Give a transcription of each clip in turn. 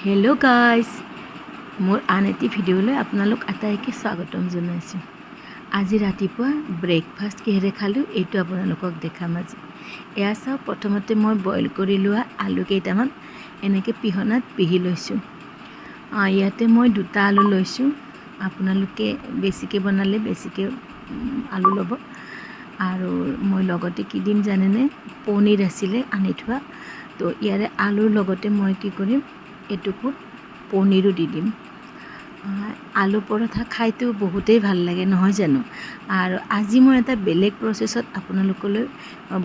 Hello' guys, মোৰ আন এটি ভিডিঅ'লৈ আপোনালোক আটাইকে স্বাগতম জনাইছোঁ। আজি ৰাতিপুৱা ব্ৰেকফাষ্ট কিহেৰে খালোঁ এইটো আপোনালোকক দেখাম আজি। এয়া চাওক, প্ৰথমতে মই বইল কৰি লোৱা আলু কেইটামান এনেকৈ পিহনাত পিহি লৈছোঁ। ইয়াতে মই 2টা আলু লৈছোঁ। আপোনালোকে বেছিকৈ বনালে বেছিকৈ আলু ল'ব। আৰু মই লগতে কি দিম জানেনে, পনীৰ আছিলে আনি থোৱা। তো ইয়াৰে আলুৰ লগতে মই কি কৰিম, এটুকুৰ পনীৰো দি দিম। আলু পৰঠা খাইতো বহুতেই ভাল লাগে নহয় জানো। আৰু আজি মই এটা বেলেগ প্ৰচেছত আপোনালোকলৈ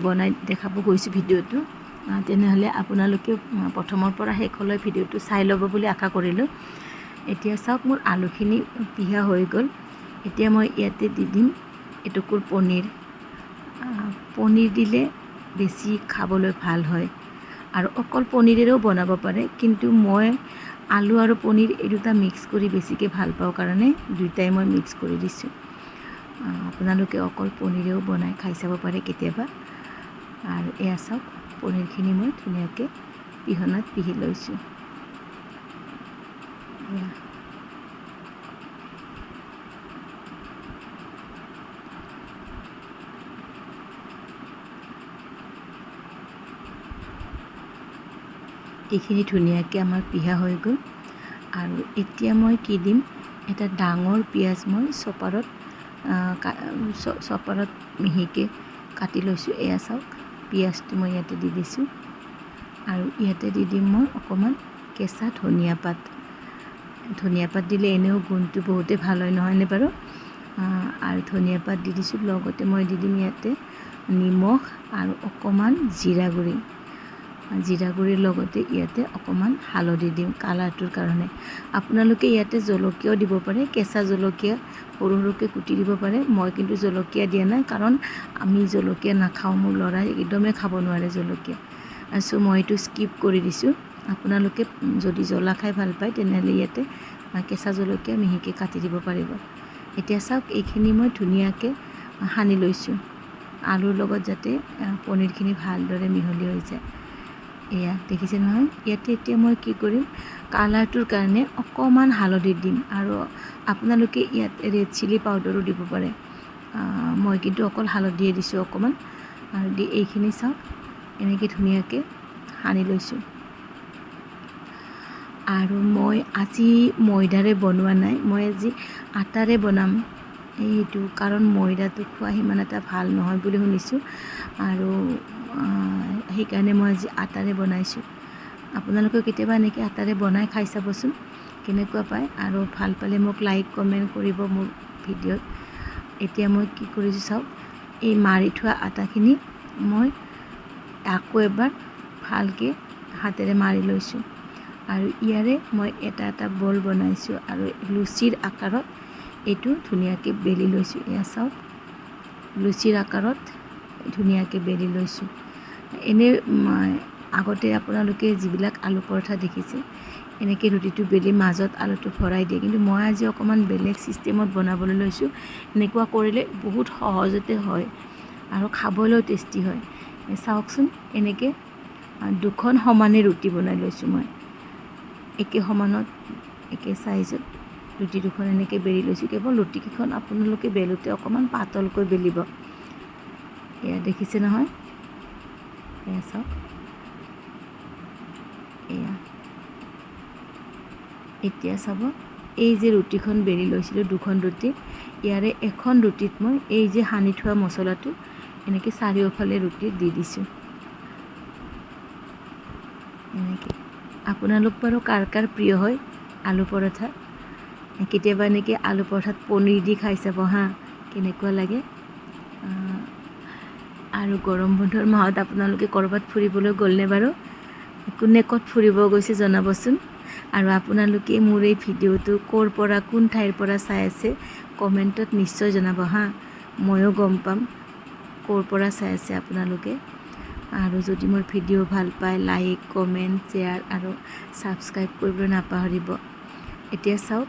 বনাই দেখাব গৈছোঁ ভিডিঅ'টো। তেনেহ'লে আপোনালোকে প্ৰথমৰ পৰা শেষলৈ ভিডিঅ'টো চাই ল'ব বুলি আশা কৰিলোঁ। এতিয়া চাওক, মোৰ আলুখিনি পিহা হৈ গ'ল। এতিয়া মই ইয়াতে দি দিম এটুকুৰ পনীৰ। পনীৰ দিলে বেছি খাবলৈ ভাল হয় আৰু অকল পনীৰেৰেও বনাব পাৰে, কিন্তু মই আলু আৰু পনীৰ এই দুটা মিক্স কৰি বেছিকৈ ভাল পাওঁ কাৰণে দুয়োটাই মই মিক্স কৰি দিছোঁ। আপোনালোকে অকল পনীৰেও বনাই খাই চাব পাৰে কেতিয়াবা। আৰু এয়া চাওক, পনীৰখিনি মই ধুনীয়াকৈ পিহনাত পিহি লৈছোঁ। এইখিনি ধুনীয়াকৈ আমাৰ পিহা হৈ গ'ল। আৰু এতিয়া মই কি দিম, এটা ডাঙৰ পিঁয়াজ মই চপাৰত মিহিকৈ কাটি লৈছোঁ। এয়া চাওক, পিঁয়াজটো মই ইয়াতে দি দিছোঁ। আৰু ইয়াতে দি দিম মই অকণমান কেঁচা ধনিয়া পাত। ধনিয়া পাত দিলে এনেও গোন্ধটো বহুতেই ভাল হয়, নহয়নে বাৰু। আৰু ধনিয়া পাত দি দিছোঁ। লগতে মই দি দিম ইয়াতে নিমখ আৰু অকণমান জিৰা গুড়ি। জিৰা গুড়িৰ লগতে ইয়াতে অকণমান হালধি দিম কালাৰটোৰ কাৰণে। আপোনালোকে ইয়াতে জলকীয়াও দিব পাৰে, কেঁচা জলকীয়া সৰু সৰুকৈ কুটি দিব পাৰে। মই কিন্তু জলকীয়া দিয়া নাই, কাৰণ আমি জলকীয়া নাখাওঁ। মোৰ ল'ৰাই একদমেই খাব নোৱাৰে জলকীয়া। চ' মই এইটো স্কিপ কৰি দিছোঁ। আপোনালোকে যদি জ্বলা খাই ভাল পায় তেনেহ'লে ইয়াতে কেঁচা জলকীয়া মিহিকৈ কাটি দিব পাৰিব। এতিয়া চাওক, এইখিনি মই ধুনীয়াকৈ সানি লৈছোঁ আলুৰ লগত, যাতে পনীৰখিনি ভালদৰে মিহলি হৈ যায়। এয়া দেখিছে নহয়। ইয়াতে এতিয়া মই কি কৰিম, কালাৰটোৰ কাৰণে অকণমান হালধি দিম। আৰু আপোনালোকে ইয়াত ৰেড চিলি পাউডাৰো দিব পাৰে। মই কিন্তু অকল হালধিয়ে দিছোঁ অকণমান। আৰু দি এইখিনি চাওক, এনেকৈ ধুনীয়াকৈ সানি লৈছোঁ। আৰু মই আজি ময়দাৰে বনোৱা নাই, মই আজি আটাৰে বনাম। এইটো কাৰণ ময়দাটো খোৱা সিমান এটা ভাল নহয় বুলি শুনিছোঁ, আৰু সেইকাৰণে মই আজি আটাৰে বনাইছোঁ। আপোনালোকে কেতিয়াবা এনেকৈ আটাৰে বনাই খাই চাবচোন কেনেকুৱা পায়। আৰু ভাল পালে মোক লাইক কমেণ্ট কৰিব মোৰ ভিডিঅ'ত। এতিয়া মই কি কৰিছোঁ চাওক, এই মাৰি থোৱা আটাখিনি মই আকৌ এবাৰ ভালকৈ হাতেৰে মাৰি লৈছোঁ। আৰু ইয়াৰে মই এটা এটা বল বনাইছোঁ আৰু লুচিৰ আকাৰত এইটো ধুনীয়াকৈ বেলি লৈছোঁ। এয়া চাওক, লুচিৰ আকাৰত ধুনীয়াকৈ বেলি লৈছোঁ। এনেই আগতে আপোনালোকে যিবিলাক আলু পৰঠা দেখিছে, এনেকৈ ৰুটিটো বেলি মাজত আলুটো ভৰাই দিয়ে, কিন্তু মই আজি অকণমান বেলেগ ছিষ্টেমত বনাবলৈ লৈছোঁ। এনেকুৱা কৰিলে বহুত সহজতে হয় আৰু খাবলৈও টেষ্টি হয়। চাওকচোন, এনেকৈ দুখন সমানে ৰুটি বনাই লৈছোঁ মই। একে সমানত একে চাইজত ৰুটি দুখন এনেকৈ বেলি লৈছোঁ। কেৱল ৰুটিকেইখন আপোনালোকে বেলোতে অকণমান পাতলকৈ বেলিব। এয়া দেখিছে নহয়, এয়া চাওক। এয়া এতিয়া চাব, এই যে ৰুটিখন বেলি লৈছিলোঁ, দুখন ৰুটি, ইয়াৰে এখন ৰুটিত মই এই যে সানি থোৱা মছলাটো এনেকৈ চাৰিওফালে ৰুটিত দি দিছোঁ। এনেকৈ আপোনালোক বাৰু কাৰ কাৰ প্ৰিয় হয় আলু পৰঠা, কেতিয়াবা এনেকৈ আলু পৰঠাত পনীৰ দি খাই চাব হা, কেনেকুৱা লাগে। আৰু গৰম বন্ধৰ মাহত আপোনালোকে ক'ৰবাত ফুৰিবলৈ গ'লনে বাৰু? কোনে ক'ত ফুৰিব গৈছে জনাবচোন। আৰু আপোনালোকে মোৰ এই ভিডিঅ'টো ক'ৰ পৰা, কোন ঠাইৰ পৰা চাই আছে কমেণ্টত নিশ্চয় জনাব হা, ময়ো গম পাম ক'ৰ পৰা চাই আছে আপোনালোকে। আৰু যদি মোৰ ভিডিঅ' ভাল পায়, লাইক কমেণ্ট শ্বেয়াৰ আৰু ছাবস্ক্ৰাইব কৰিবলৈ নাপাহৰিব। এতিয়া চাওক,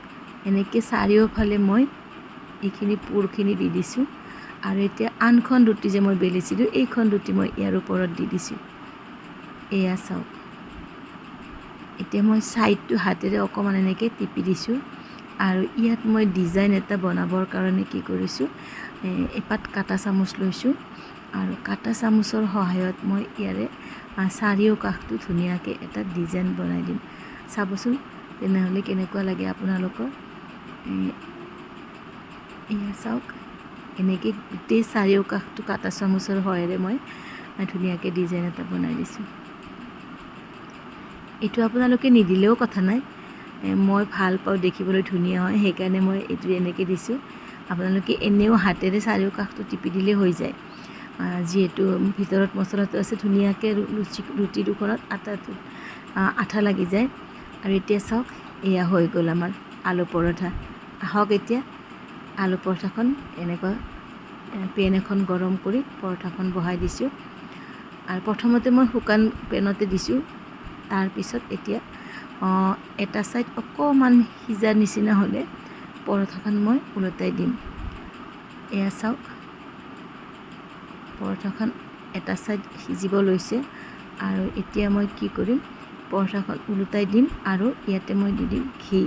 এনেকৈ চাৰিওফালে মই এইখিনি পুৰখিনি দি দিছোঁ। আৰু এতিয়া আনখন ৰুটি যে মই বেলিছিলোঁ, এইখন ৰুটি মই ইয়াৰ ওপৰত দি দিছোঁ। এয়া চাওক, এতিয়া মই ছাইডটো হাতেৰে অকণমান এনেকৈ টিপি দিছোঁ আৰু ইয়াত মই ডিজাইন এটা বনাবৰ কাৰণে কি কৰিছোঁ, এপাত কাটা চামুচ লৈছোঁ আৰু কাটা চামুচৰ সহায়ত মই ইয়াৰে চাৰিও কাষটো ধুনীয়াকৈ এটা ডিজাইন বনাই দিম। চাবচোন তেনেহ'লে কেনেকুৱা লাগে আপোনালোকৰ। এয়া চাওক, এনেকৈ গোটেই চাৰিও কাষটো কাটা চামুচৰ সহায়েৰে মই ধুনীয়াকৈ ডিজাইন এটা বনাই দিছোঁ। এইটো আপোনালোকে নিদিলেও কথা নাই, মই ভাল পাওঁ, দেখিবলৈ ধুনীয়া হয়, সেইকাৰণে মই এইটো এনেকৈ দিছোঁ। আপোনালোকে এনেও হাতেৰে চাৰিও কাষটো টিপি দিলে হৈ যায়, যিহেতু ভিতৰত মছলাটো আছে, ধুনীয়াকৈ ৰুটি দুখনত আঠা লাগি যায়। আৰু এতিয়া চাওক, এয়া হৈ গ'ল আমাৰ আলু পৰঠা। আহক এতিয়া আলু পৰঠাখন এনেকুৱা পেন এখন গৰম কৰি পৰঠাখন বহাই দিছোঁ। আৰু প্ৰথমতে মই শুকান পেনতে দিছোঁ, তাৰপিছত এতিয়া এটা ছাইড অকণমান সিজাৰ নিচিনা হ'লে পৰঠাখন মই ওলটাই দিম। এয়া চাওক, পৰঠাখন এটা ছাইড সিজিব লৈছে আৰু এতিয়া মই কি কৰিম, পৰঠাখন ওলটাই দিম আৰু ইয়াতে মই দি দিম ঘি।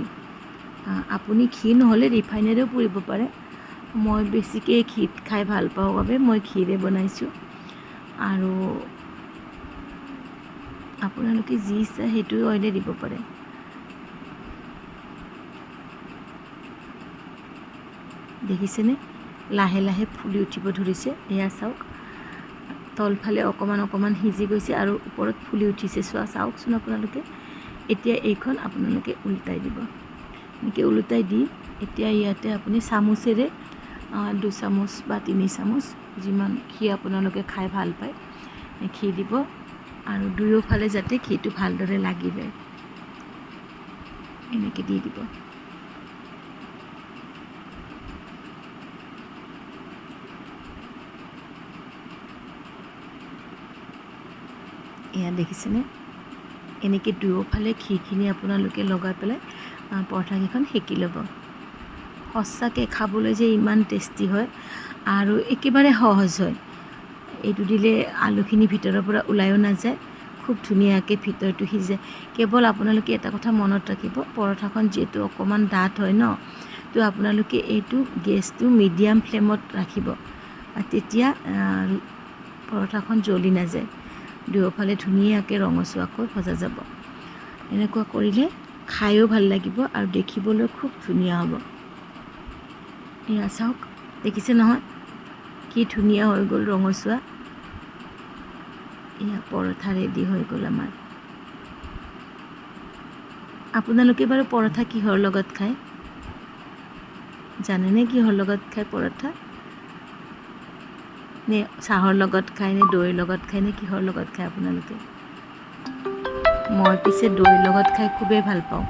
আপুনি ঘি নহ'লে ৰিফাইনেৰেও পুৰিব পাৰে। মই বেছিকৈ ঘিত খাই ভাল পাওঁ বাবে মই ঘিৰে বনাইছোঁ। আৰু আপোনালোকে যি ইচ্ছা সেইটো অইলে দিব পাৰে। দেখিছেনে, লাহে লাহে ফুলি উঠিব ধৰিছে। এয়া চাওক, তলফালে অকণমান অকণমান সিজি গৈছে আৰু ওপৰত ফুলি উঠিছে। চাওকচোন আপোনালোকে। এতিয়া এইখন আপোনালোকে ওলটাই দিব। এনেকৈ ওলটাই দি এতিয়া ইয়াতে আপুনি চামুচেৰে 2 চামুচ বা 3 চামুচ যিমান ঘি আপোনালোকে খাই ভাল পায় ঘি দিব আৰু দুয়োফালে যাতে ঘিটো ভালদৰে লাগি যায় এনেকৈ দি দিব। এয়া দেখিছেনে, এনেকৈ দুয়োফালে ঘিখিনি আপোনালোকে লগাই পেলাই পৰঠাকেইখন সেকি ল'ব। সঁচাকৈ খাবলৈ যে ইমান টেষ্টি হয় আৰু একেবাৰে সহজ হয়। এইটো দিলে আলুখিনি ভিতৰৰ পৰা ওলায়ো নাযায়, খুব ধুনীয়াকৈ ভিতৰটো সিজে। কেৱল আপোনালোকে এটা কথা মনত ৰাখিব, পৰঠাখন যিহেতু অকণমান ডাঠ হয় ন, তো আপোনালোকে এইটো গেছটো মিডিয়াম ফ্লেমত ৰাখিব, তেতিয়া পৰঠাখন জ্বলি নাযায়, দুয়োফালে ধুনীয়াকৈ ৰঙচুৱাকৈ ভজা যাব। এনেকুৱা কৰিলে খায়ো ভাল লাগিব আৰু দেখিবলৈ খুব ধুনীয়া হ'ব। এয়া চাওক, দেখিছে নহয় কি ধুনীয়া হৈ গ'ল ৰঙচুৱা। এয়া পৰঠা ৰেডি হৈ গ'ল আমাৰ। আপোনালোকে বাৰু পৰঠা কিহৰ লগত খায় জানেনে? কিহৰ লগত খায় পৰঠা? নে চাহৰ লগত খায়, নে দৈৰ লগত খায়, নে কিহৰ লগত খায় আপোনালোকে? মই পিছে দৈৰ লগত খাই খুবেই ভাল পাওঁ।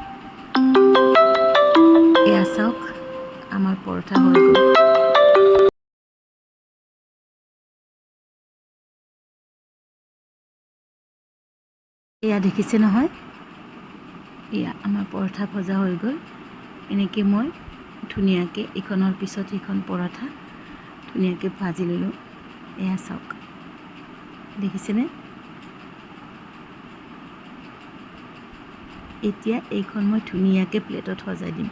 এয়া চাওক, আমাৰ পৰঠা হৈ গ'ল। এয়া দেখিছে নহয়, এয়া আমাৰ পৰঠা ভজা হৈ গ'ল। এনেকৈ মই ধুনীয়াকৈ ইখনৰ পিছত সিখন পৰঠা ধুনীয়াকৈ ভাজি ল'লোঁ। এয়া চাওক, দেখিছেনে? এতিয়া এইখন মই ধুনীয়াকৈ প্লেটত সজাই দিম।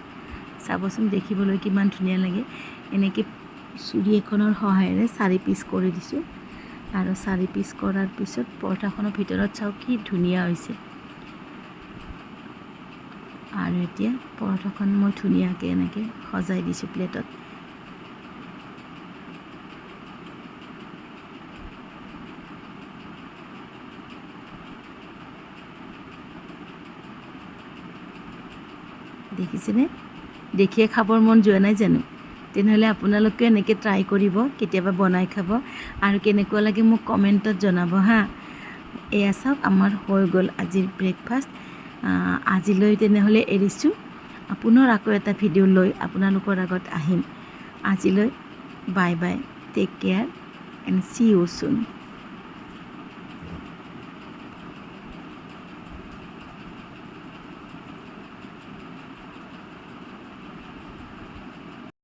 চাবচোন দেখিবলৈ কিমান ধুনীয়া লাগে। এনেকৈ চুৰি এখনৰ সহায়েৰে 4 পিচ কৰি দিছোঁ আৰু 4 পিচ কৰাৰ পিছত পৰঠাখনৰ ভিতৰত চাওক কি ধুনীয়া হৈছে। আৰু এতিয়া পৰঠাখন মই ধুনীয়াকৈ এনেকৈ সজাই দিছোঁ প্লেটত। দেখিছেনে? দেখিয়ে খাবৰ মন যোৱা নাই জানো? তেনেহ'লে আপোনালোকে এনেকৈ ট্ৰাই কৰিব, কেতিয়াবা বনাই খাব আৰু কেনেকুৱা লাগে মোক কমেণ্টত জনাব হা। এয়া চাওক, আমাৰ হৈ গ'ল আজিৰ ব্ৰেকফাষ্ট। আজিলৈ তেনেহ'লে এৰিছোঁ। পুনৰ আকৌ এটা ভিডিঅ' লৈ আপোনালোকৰ আগত আহিম। আজিলৈ bye bye, take care and see you চুন।